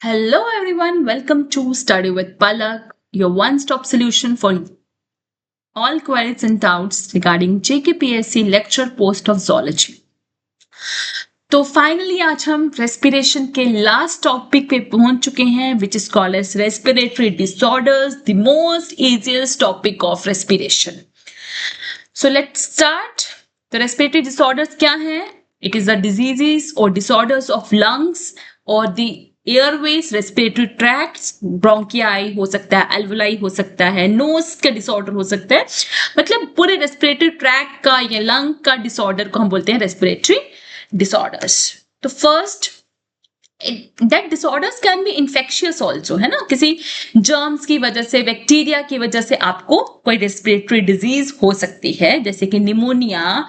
Hello everyone, welcome to Study with Palak, your one-stop solution for all queries and doubts regarding JKPSC lecture post of zoology. तो finally आज हम respiration के last topic पे पहुंच चुके हैं which is called as respiratory disorders, the most easiest topic of respiration. So let's start. तो respiratory disorders क्या है? इट इज द डिजीजेस और डिसऑर्डर्स ऑफ लंग्स और the airways, respiratory tracts, bronchi हो सकता है, एल्वुलाई हो सकता है, नोज का डिसऑर्डर हो सकता है. मतलब पूरे रेस्पिरेटरी ट्रैक्ट का या लंग का डिसऑर्डर को हम बोलते हैं रेस्पिरेटरी disorders. तो first, that disorders can be infectious also, है ना? किसी germs की वजह से, बैक्टीरिया की वजह से आपको कोई रेस्पिरेटरी डिजीज हो सकती है, जैसे कि निमोनिया,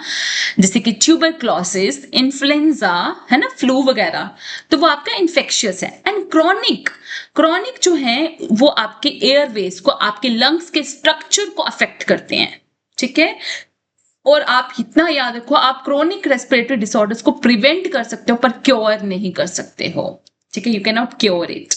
जैसे कि ट्यूबरक्लोसिस, इन्फ्लुएंजा, है ना, फ्लू वगैरह. तो वो आपका इन्फेक्शियस है. एंड क्रॉनिक जो है वो आपके एयरवेज को, आपके लंग्स के स्ट्रक्चर को अफेक्ट करते हैं. ठीक है. और आप इतना याद रखो, आप क्रोनिक रेस्पिरेटरी डिसऑर्डर्स को प्रिवेंट कर सकते हो पर क्योर नहीं कर सकते हो. ठीक है, you can not cure it.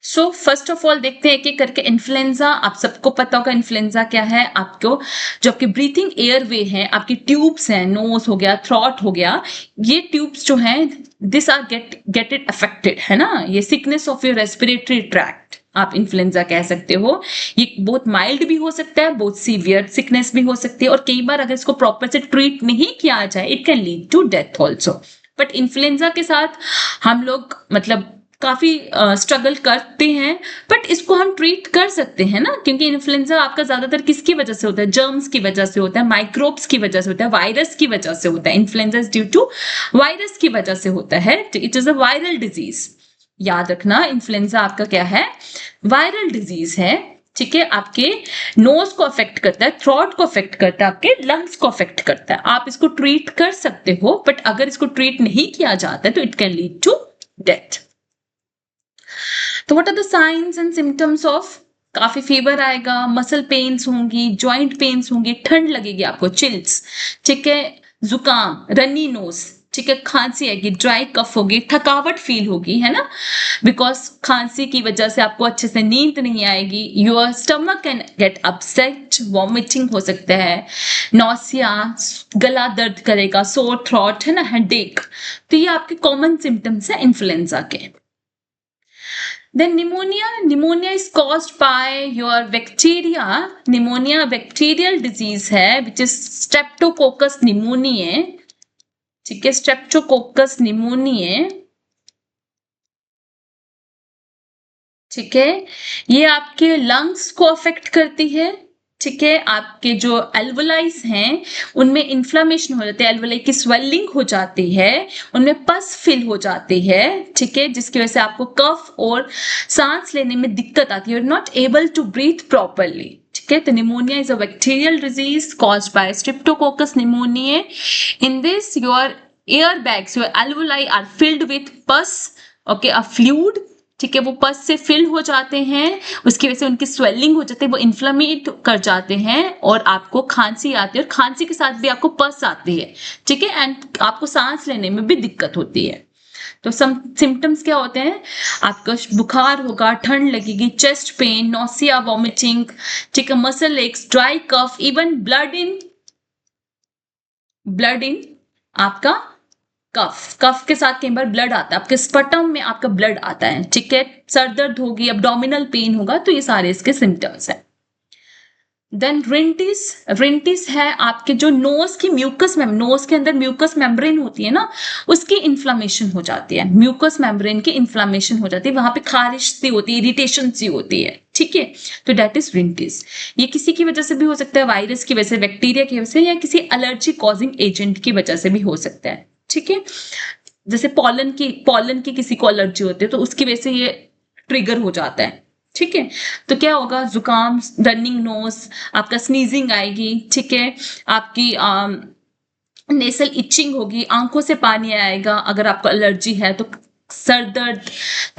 So first of all देखते हैं एक एक करके. इन्फ्लुएंजा, आप सबको पता होगा इन्फ्लुएंजा क्या है. आपको जो आपकी ब्रीथिंग एयरवे है, आपकी ट्यूब्स हैं, नोज हो गया, थ्रॉट हो गया, ये ट्यूब्स जो हैं this are get it affected, है ना. ये sickness of your respiratory tract आप इन्फ्लुएंजा कह सकते हो. ये बहुत माइल्ड भी हो सकता है, बहुत सीवियर सिकनेस भी हो सकती है, और कई बार अगर इसको प्रॉपर से ट्रीट नहीं किया जाए it can lead to death also. But influenza के साथ हम लोग मतलब काफी स्ट्रगल करते हैं, बट इसको हम ट्रीट कर सकते हैं ना, क्योंकि इन्फ्लुएंजा आपका ज्यादातर किसकी वजह से होता है? जर्म्स की वजह से होता है, माइक्रोब्स की वजह से होता है, वायरस की वजह से होता है. Influenza is due to virus की वजह से होता है. It is a viral disease. याद रखना, इन्फ्लुएंजा आपका क्या है? वायरल डिजीज है. ठीक है, आपके नोज को अफेक्ट करता है, थ्रॉट को अफेक्ट करता है, आपके लंग्स को अफेक्ट करता है. आप इसको ट्रीट कर सकते हो, बट अगर इसको ट्रीट नहीं किया जाता है तो it can lead to death. तो what are the signs and symptoms of? काफी फीवर आएगा, मसल पेन्स होंगी, जॉइंट पेन्स होंगी, ठंड लगेगी आपको, चिल्स. ठीक है, जुकाम, रनी नोज, ठीक है, खांसी आएगी, ड्राई कफ होगी, थकावट फील होगी, है ना, बिकॉज खांसी की वजह से आपको अच्छे से नींद नहीं आएगी. Your stomach can get upset, vomiting हो सकता है, नौसिया, गला दर्द करेगा, सोर थ्रॉट, है ना, हेडेक. तो ये आपके कॉमन सिम्टम्स है इन्फ्लुएंजा के. Then pneumonia is caused by your bacteria. Pneumonia bacterial disease है which is Streptococcus pneumoniae. ठीक है, Streptococcus pneumoniae. ठीक है, ये आपके लंग्स को अफेक्ट करती है. ठीक है, आपके जो एल्वुलाइज हैं उनमें इन्फ्लामेशन हो जाती है, एल्वुलाई की स्वेलिंग हो जाती है, उनमें पस फिल हो जाती है. ठीक है, जिसकी वजह से आपको कफ और सांस लेने में दिक्कत आती है, you are not able to breathe properly. ठीक है, तो pneumonia is a bacterial disease caused by streptococcus pneumoniae. In this your air bags, your alveoli are filled with pus, okay, a fluid. ठीक है, वो पस से फिल हो जाते हैं, उसकी वजह से उनकी स्वेलिंग हो जाती है, वो इन्फ्लेमेट कर जाते हैं और आपको खांसी आती है, और खांसी के साथ भी आपको पस आती है. ठीक है, एंड आपको सांस लेने में भी दिक्कत होती है. तो सिम्टम्स क्या होते हैं? आपका बुखार होगा, ठंड लगेगी, चेस्ट पेन, नौसिया, वॉमिटिंग, ठीक है, muscle x, dry cough, even blood in आपका कफ के साथ कई बार ब्लड आता है, आपके स्पटम में आपका ब्लड आता है. ठीक है, सर दर्द होगी, अब्डोमिनल पेन होगा, तो ये सारे इसके सिम्टम्स हैं. देन रिंटिस है आपके जो नोज के अंदर म्यूकस मेम्ब्रेन होती है ना, उसकी इन्फ्लामेशन हो जाती है, म्यूकस मेम्ब्रेन की इन्फ्लामेशन हो जाती है, वहां पे खारिश सी होती है, इरिटेशन सी होती है. ठीक है, तो दैट इज रिंटिस. ये किसी की वजह से भी हो सकता है, वायरस की वजह से, बैक्टीरिया की वजह से, या किसी एलर्जी कॉजिंग एजेंट की वजह से भी हो सकता है. ठीक है, जैसे पॉलन की किसी को एलर्जी होती है तो उसकी वजह से ये ट्रिगर हो जाता है. ठीक है, तो क्या होगा? जुकाम, रनिंग नोज, आपका स्नीजिंग आएगी. ठीक है, आपकी नेसल इचिंग होगी, आंखों से पानी आएगा अगर आपको एलर्जी है तो, सर दर्द,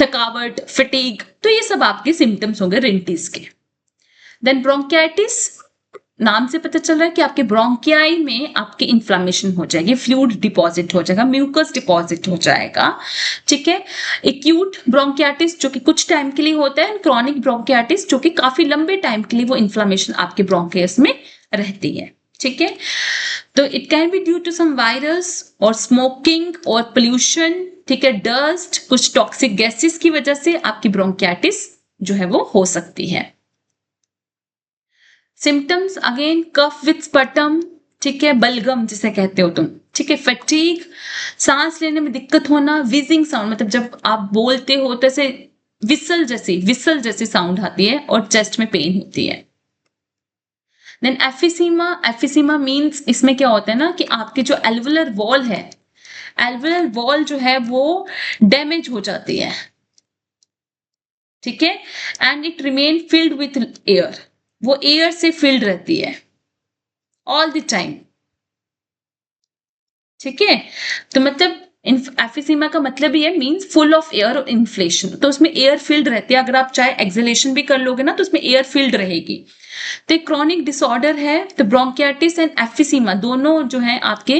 थकावट, फटीग, तो ये सब आपके सिम्टम्स होंगे रिंटिस के. देन ब्रोंकाइटिस, नाम से पता चल रहा है कि आपके ब्रोंकियाई में आपकी इन्फ्लामेशन हो जाएगी, फ्लूइड डिपॉजिट हो जाएगा, म्यूकस डिपॉजिट हो जाएगा, ठीक है। एक्यूट ब्रोंकियाटिस जो कि कुछ टाइम के लिए होता है, क्रॉनिक ब्रोंकियाटिस जो कि काफी लंबे टाइम के लिए वो इन्फ्लामेशन आपके ब्रोंकियस में रहती है, ठीक है। तो it can be due to some virus और स्मोकिंग और पोल्यूशन, ठीक है, डस्ट, कुछ टॉक्सिक गैसेस की वजह से आपकी ब्रोंकियाटिस जो है वो हो सकती है। सिम्टम्स अगेन कफ विथ स्पटम, ठीक है, बलगम जिसे कहते हो तुम, ठीक है, फटीग, सांस लेने में दिक्कत होना, विजिंग साउंड, मतलब जब आप बोलते हो तो ऐसे विसल जैसी साउंड आती है और चेस्ट में पेन होती है। देन एफिसीमा मीन्स इसमें क्या होता है ना कि आपकी जो एल्वुलर वॉल है, एल्वुलर वॉल जो है वो डैमेज हो जाती है, ठीक है, and it remain filled with air, वो एयर से फिल्ड रहती है ऑल द टाइम, ठीक है। तो मतलब एफिसीमा का मतलब ही है मींस फुल ऑफ एयर और इन्फ्लेशन, तो उसमें एयर फिल्ड रहती है, अगर आप चाहे एक्सहेलेशन भी कर लोगे ना तो उसमें एयर फिल्ड रहेगी। तो क्रॉनिक डिसऑर्डर है, तो ब्रोंकियाटिस एंड एफिसीमा दोनों जो है आपके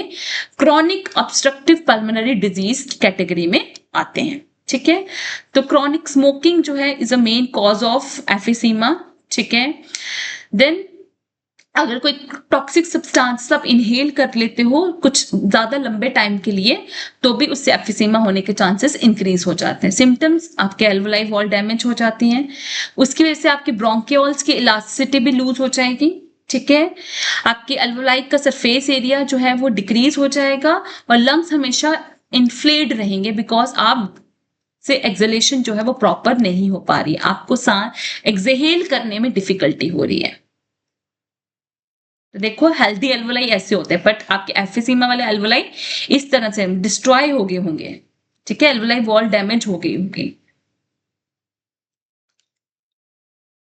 chronic obstructive pulmonary disease category में आते हैं, ठीक है। तो क्रॉनिक स्मोकिंग जो है is a main cause of emphysema, ठीक है। देन अगर कोई टॉक्सिक सब्सटेंस आप इनहेल कर लेते हो कुछ ज्यादा लंबे टाइम के लिए तो भी उससे एफिसीमा होने के चांसेस इंक्रीज हो जाते हैं। सिम्टम्स आपके एल्वोलाई वॉल डैमेज हो जाती हैं, उसकी वजह से आपके ब्रोंकियोल्स की इलास्टिसिटी भी लूज हो जाएगी, ठीक है। आपके एल्वोलाई का सरफेस एरिया जो है वो डिक्रीज हो जाएगा और लंग्स हमेशा इन्फ्लेड रहेंगे बिकॉज आप से एक्सहेलेशन जो है वो प्रॉपर नहीं हो पा रही है, आपको सांस एक्सहेल करने में डिफिकल्टी हो रही है। तो देखो हेल्दी एल्वोलाई ऐसे होते हैं, बट आपके एफिसीमा वाले एल्वोलाई इस तरह से डिस्ट्रॉय हो गए होंगे, ठीक है, एल्वोलाई वॉल डैमेज हो गई होगी।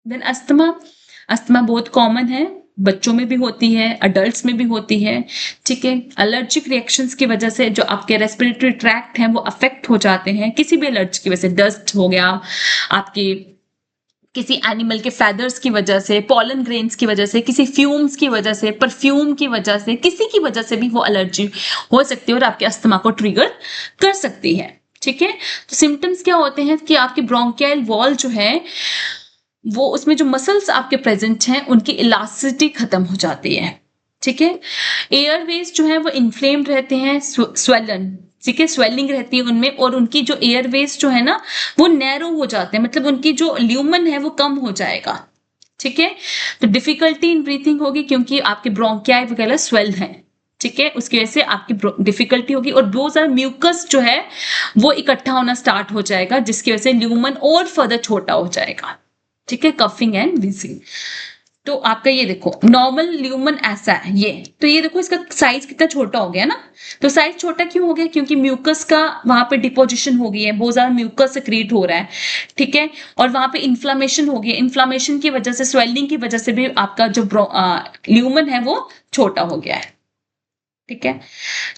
देन अस्थमा बहुत कॉमन है, बच्चों में भी होती है, अडल्ट्स में भी होती है, ठीक है। एलर्जिक रिएक्शंस की वजह से जो आपके रेस्पिरेटरी ट्रैक्ट हैं वो अफेक्ट हो जाते हैं किसी भी एलर्जी की वजह से, डस्ट हो गया, आपकी किसी एनिमल के फेदर्स की वजह से, पॉलन ग्रेन्स की वजह से, किसी फ्यूम्स की वजह से, परफ्यूम की वजह से, किसी की वजह से भी वो एलर्जी हो सकती है और आपके अस्थमा को ट्रिगर कर सकती है, ठीक है। तो सिम्टम्स क्या होते हैं कि आपकी ब्रोंकियल वॉल जो है वो उसमें जो मसल्स आपके प्रेजेंट हैं उनकी इलास्टिसिटी खत्म हो जाती है, ठीक है। एयरवेज जो है वो इन्फ्लेम्ड रहते हैं, स्वेलन, ठीक है, स्वेलिंग रहती है उनमें और उनकी जो एयरवेज जो है ना वो नैरो हो जाते हैं, मतलब उनकी जो ल्यूमन है वो कम हो जाएगा, ठीक है। तो डिफिकल्टी इन ब्रीथिंग होगी क्योंकि आपके ब्रोंकियाई वगैरह स्वेल्ड हैं, ठीक है, उसकी वजह से आपकी डिफिकल्टी होगी और बहुत सारा म्यूकस जो है वो इकट्ठा होना स्टार्ट हो जाएगा जिसकी वजह से ल्यूमन और फर्दर छोटा हो जाएगा, ठीक है, कफिंग एंड विजिंग। तो आपका ये देखो नॉर्मल ल्यूमन ऐसा है ये, तो ये देखो इसका साइज कितना छोटा हो गया ना, तो साइज छोटा क्यों हो गया क्योंकि म्यूकस का वहां पे डिपोजिशन हो गई है, बहुत ज्यादा म्यूकस सिक्रीट हो रहा है, ठीक है, और वहां पे इन्फ्लामेशन हो गई है, इन्फ्लामेशन की वजह से, स्वेलिंग की वजह से भी आपका जो ल्यूमन है वो छोटा हो गया है, ठीक है।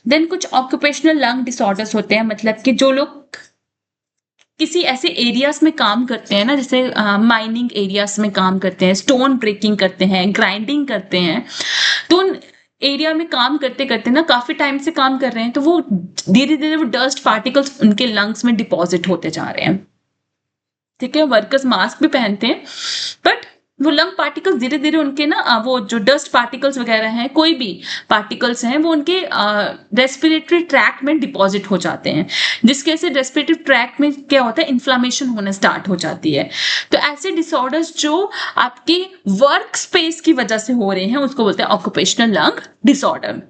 देन कुछ ऑक्यूपेशनल लंग डिसऑर्डर्स होते हैं, मतलब कि जो लोग किसी ऐसे एरियाज में काम करते हैं ना, जैसे माइनिंग एरियाज में काम करते हैं, स्टोन ब्रेकिंग करते हैं, ग्राइंडिंग करते हैं, तो उन एरिया में काम करते करते ना काफी टाइम से काम कर रहे हैं तो वो धीरे धीरे वो डस्ट पार्टिकल्स उनके लंग्स में डिपॉजिट होते जा रहे हैं, ठीक है। वर्कर्स मास्क भी पहनते हैं बट वो लंग पार्टिकल्स धीरे धीरे उनके ना वो जो डस्ट पार्टिकल्स वगैरह हैं, कोई भी पार्टिकल्स हैं, वो उनके रेस्पिरेटरी ट्रैक्ट में डिपॉजिट हो जाते हैं, जिसकी वजह से रेस्पिरेटरी ट्रैक्ट में क्या होता है, इन्फ्लामेशन होना स्टार्ट हो जाती है। तो ऐसे डिसऑर्डर्स जो आपकी वर्क स्पेस की वजह से हो रहे हैं उसको बोलते हैं ऑक्यूपेशनल लंग डिसऑर्डर,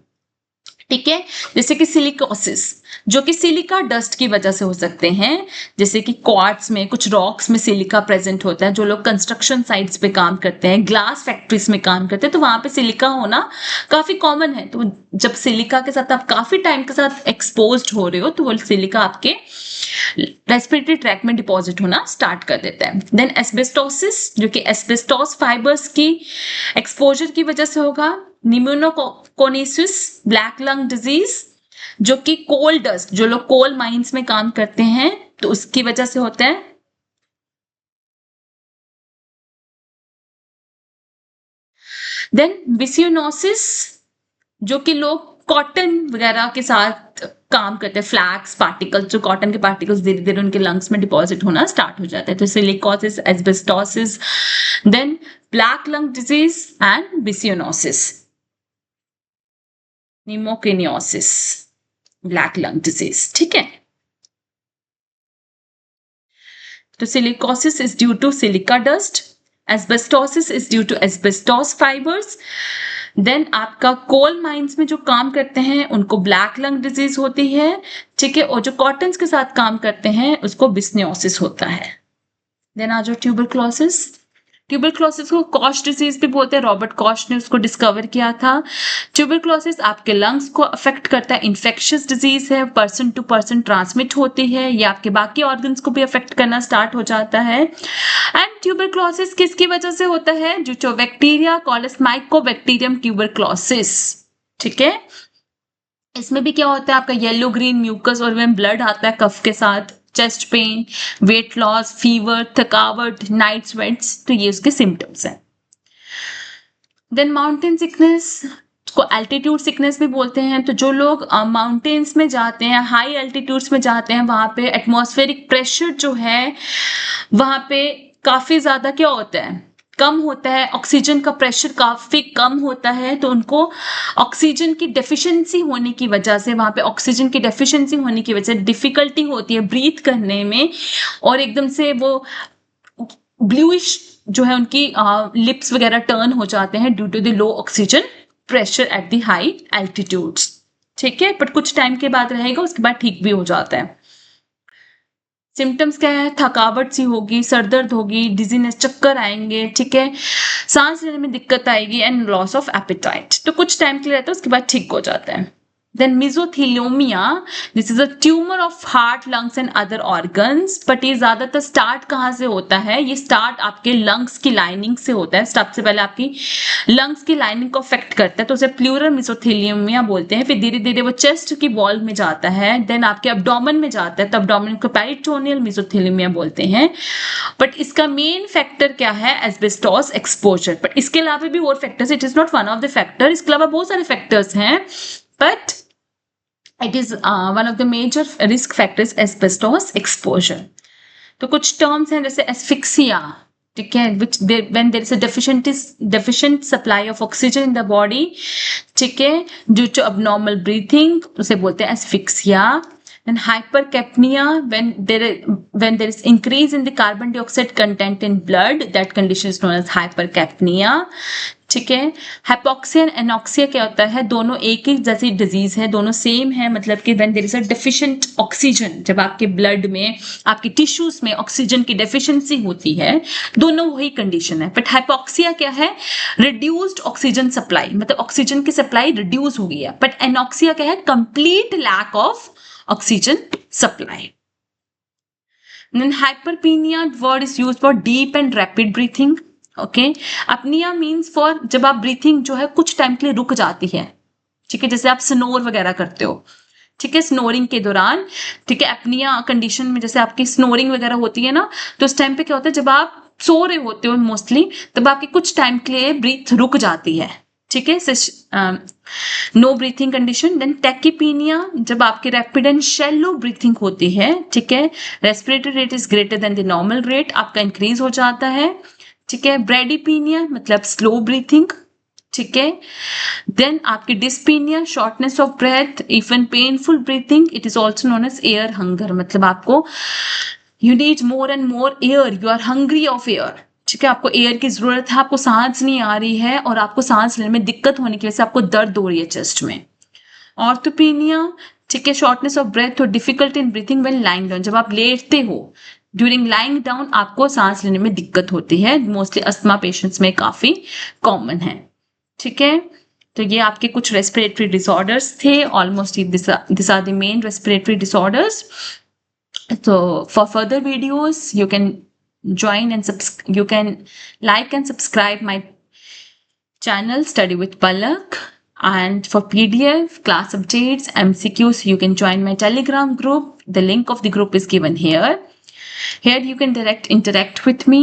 ठीक है। जैसे कि सिलिकोसिस जो कि सिलिका डस्ट की वजह से हो सकते हैं, जैसे कि क्वार्ट्स में कुछ रॉक्स में सिलिका प्रेजेंट होता है, जो लोग कंस्ट्रक्शन साइट्स पे काम करते हैं, ग्लास फैक्ट्रीज में काम करते हैं तो वहां पे सिलिका होना काफी कॉमन है, तो जब सिलिका के साथ आप काफी टाइम के साथ एक्सपोज्ड हो रहे हो तो वो सिलिका आपके रेस्पिरेटरी ट्रैक में डिपॉजिट होना स्टार्ट कर देता है। देन एस्बेस्टोसिस जो कि एस्बेस्टोस फाइबर्स की एक्सपोजर की वजह से होगा, निमोनोकोनिसिस ब्लैक लंग डिजीज जो कि कोल डस्ट, जो लोग कोल माइंस में काम करते हैं तो उसकी वजह से होता है। देन विसियोनोसिस, जो कि लोग कॉटन वगैरह के साथ काम करते हैं, फ्लैक्स पार्टिकल्स, जो कॉटन के पार्टिकल्स धीरे धीरे उनके लंग्स में डिपॉजिट होना स्टार्ट हो जाते हैं, तो silicosis, asbestosis, then black lung disease and byssinosis, pneumoconiosis, black lung disease. ठीक है, तो silicosis is due to silica dust, asbestosis is due to asbestos fibres, then आपका कोल माइंस में जो काम करते हैं उनको ब्लैक लंग डिजीज होती है। ठीक है, और जो कॉटन्स के साथ काम करते हैं उसको बिस्नियोसिस होता है। देन आ जाओ ट्यूबरक्लोसिस। ट्यूबरक्लोसिस को कॉश डिजीज भी बोलते हैं, रॉबर्ट कॉश ने उसको डिस्कवर किया था। ट्यूबरक्लोसिस आपके लंग्स को अफेक्ट करता है, इन्फेक्शियस डिजीज है, पर्सन टू पर्सन ट्रांसमिट होती है, ये आपके बाकी ऑर्गन्स को भी अफेक्ट करना स्टार्ट हो जाता है। एंड ट्यूबरक्लोसिस किसकी वजह से होता है? Due to bacteria called as mycobacterium tuberculosis. ठीक है, इसमें भी क्या होता है, आपका येलो ग्रीन म्यूकस और में ब्लड आता है कफ के साथ, chest pain, weight loss, fever, थकावट, नाइट स्वेट्स, तो ये उसके सिम्टम्स हैं। देन माउंटेन सिकनेस को एल्टीट्यूड सिकनेस भी बोलते हैं। तो जो लोग माउंटेन्स में जाते हैं, हाई एल्टीट्यूड्स में जाते हैं, वहां पे एटमॉस्फेरिक प्रेशर जो है वहां पे काफी ज्यादा क्या होता है, कम होता है, ऑक्सीजन का प्रेशर काफी कम होता है, तो उनको ऑक्सीजन की डेफिशिएंसी होने की वजह से, वहां पे ऑक्सीजन की डेफिशिएंसी होने की वजह से डिफिकल्टी होती है ब्रीथ करने में, और एकदम से वो ब्लूइश जो है उनकी लिप्स वगैरह टर्न हो जाते हैं due to the low oxygen pressure at the high altitudes. ठीक है, बट कुछ टाइम के बाद रहेगा, उसके बाद ठीक भी हो जाता है। सिम्टम्स क्या है? थकावट सी होगी, सरदर्द होगी, डिजीनेस, चक्कर आएंगे, ठीक है, सांस लेने में दिक्कत आएगी एंड लॉस ऑफ एपेटाइट। तो कुछ टाइम के लिए रहता है, उसके बाद ठीक हो जाता है। Then mesothelioma, this is a tumor of heart, lungs and other organs, but ये ज्यादातर स्टार्ट कहाँ से होता है? ये स्टार्ट आपके लंग्स की लाइनिंग से होता है। सबसे पहले आपकी लंग्स की लाइनिंग को अफेक्ट करता है, तो उसे प्लूरल मेसोथेलियमिया बोलते हैं। फिर धीरे धीरे वो चेस्ट की वॉल में जाता है, देन आपके एब्डोमेन में जाता है, तो एब्डोमेन को पेरिटोनियल मेसोथेलियमिया बोलते हैं। बट इसका मेन फैक्टर क्या है? Asbestos exposure. बट इसके अलावा भी और factors, it is not one of the factor, इसके अलावा बहुत सारे फैक्टर्स हैं, but it is one of the major risk factors asbestos exposure. तो कुछ terms हैं जैसे asphyxia, ठीक है, which when there is a deficient supply of oxygen in the body, ठीक है, due to abnormal breathing, उसे बोलते हैं asphyxia. Then hypercapnia, when there is increase in the carbon dioxide content in blood, that condition is known as hypercapnia. ठीक है, hypoxia and anoxia क्या होता है? दोनों एक ही जैसी डिजीज है, दोनों सेम है, मतलब कि when there is a deficient oxygen, जब आपके ब्लड में, आपके टिश्यूज में ऑक्सीजन की डेफिशिएंसी होती है, दोनों वही कंडीशन है। बट हाइपोक्सिया क्या है? रिड्यूस्ड ऑक्सीजन सप्लाई, मतलब ऑक्सीजन की सप्लाई रिड्यूस हो गई है। बट एनॉक्सिया क्या है? Complete lack of oxygen supply. Then hyperpenia word is used for deep and rapid breathing. Okay, apnoea means for जब आप ब्रीथिंग जो है कुछ टाइम के लिए रुक जाती है, ठीक है, जैसे आप स्नोर वगैरह करते हो, ठीक है, स्नोरिंग के दौरान, ठीक है, अपनिया कंडीशन में जैसे आपकी स्नोरिंग वगैरह होती है ना, तो उस टाइम पे क्या होता है, जब आप सो रहे होते हो मोस्टली, तब आपकी कुछ टाइम के लिए ब्रीथ रुक जाती है, ठीक है, नो ब्रीथिंग कंडीशन। देन टैकीपीनिया, जब आपकी रैपिड एंड शैलो ब्रीथिंग होती है, ठीक है, respiratory rate is greater than the normal rate, आपका इंक्रीज हो जाता है, ठीक है। ब्रेडिपीनिया मतलब स्लो ब्रीथिंग, ठीक है। देन आपकी dyspnoea, shortness of breath, even painful breathing, it is also known as air hunger, मतलब आपको you need more and more air, you are hungry of air, ठीक है, आपको एयर की जरूरत है, आपको सांस नहीं आ रही है और आपको सांस लेने में दिक्कत होने की वजह से आपको दर्द हो रही है चेस्ट में। ऑर्थोपेनिया, ठीक है, शॉर्टनेस ऑफ ब्रेथ और difficulty in breathing when lying down, जब आप लेटते हो, ड्यूरिंग लाइंग डाउन आपको सांस लेने में दिक्कत होती है, मोस्टली अस्थमा पेशेंट्स में काफी कॉमन है, ठीक है। तो ये आपके कुछ रेस्पिरेटरी डिसऑर्डर्स थे, almost this are the main respiratory disorders. So for further videos, you can join and you can like and subscribe my channel Study with Palak. And for PDF, class updates, MCQs, you can join my Telegram group. The link of the group is given here. Here you can interact with me,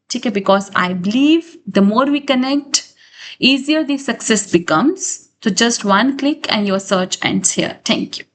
okay, because I believe the more we connect, easier the success becomes. So just one click and your search ends here. Thank you.